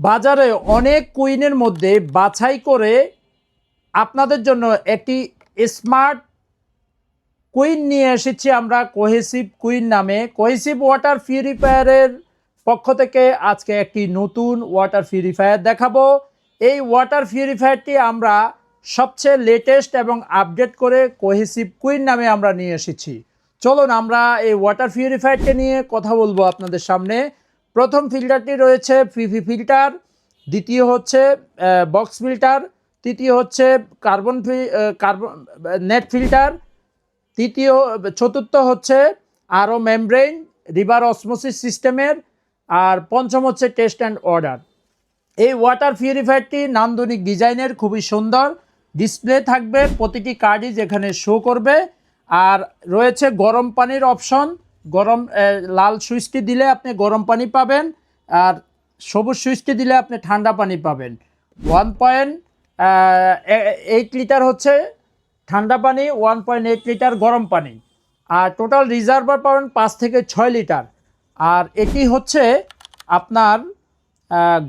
বাজারে অনেক কুইনের মধ্যে বাছাই করে আপনাদের জন্য একটি স্মার্ট কুইন নিয়ে এসেছি আমরা কোহেসিভ কুইন নামে। কোহেসিভ ওয়াটার পিউরিফায়ারের পক্ষ থেকে আজকে একটি নতুন ওয়াটার পিউরিফায়ার দেখাবো। এই ওয়াটার পিউরিফায়ারটি আমরা সবচেয়ে লেটেস্ট এবং আপডেট করে কোহেসিভ কুইন নামে আমরা নিয়ে এসেছি। চলুন আমরা এই ওয়াটার পিউরিফায়ারটি নিয়ে কথা বলবো আপনাদের সামনে। প্রথম ফিল্টারটি রয়েছে পিভি ফিল্টার, দ্বিতীয় হচ্ছে বক্স ফিল্টার, তৃতীয় হচ্ছে কার্বন নেট ফিল্টার, চতুর্থ হচ্ছে আরও মেমব্রেন রিভার অসমোসিস সিস্টেমের, আর পঞ্চম হচ্ছে টেস্ট অ্যান্ড অর্ডার। এই ওয়াটার পিউরিফায়ারটি নান্দনিক ডিজাইনের, খুবই সুন্দর ডিসপ্লে থাকবে প্রতিটি কার্ডই যেখানে শো করবে। আর রয়েছে গরম পানির অপশন। লাল সুইচটি দিলে আপনি গরম পানি পাবেন, আর সবুজ সুইচটি দিলে আপনি ঠান্ডা পানি পাবেন। 1.8 লিটার হচ্ছে ঠান্ডা পানি, 1.8 লিটার গরম পানি, আর টোটাল রিজার্ভার পাবেন 5 থেকে 6 লিটার। আর এটি হচ্ছে আপনার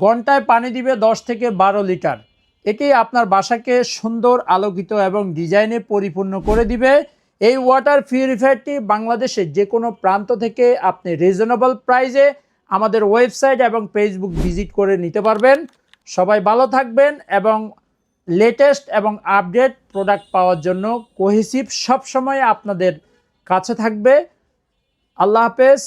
ঘন্টায় পানি দিবে 10 থেকে 12 লিটার। এটি আপনার বাসাকে সুন্দর, আলোকিত এবং ডিজাইনে পরিপূর্ণ করে দিবে। এই ওয়াটার পিউরিফায়ারটি বাংলাদেশের যে কোনো প্রান্ত থেকে আপনি রিজনেবল প্রাইসে আমাদের ওয়েবসাইট এবং ফেসবুক ভিজিট করে নিতে পারবেন। সবাই ভালো থাকবেন এবং লেটেস্ট এবং আপডেট প্রোডাক্ট পাওয়ার জন্য কোহেসিভ সবসময় আপনাদের কাছে থাকবে। আল্লাহ হাফেজ।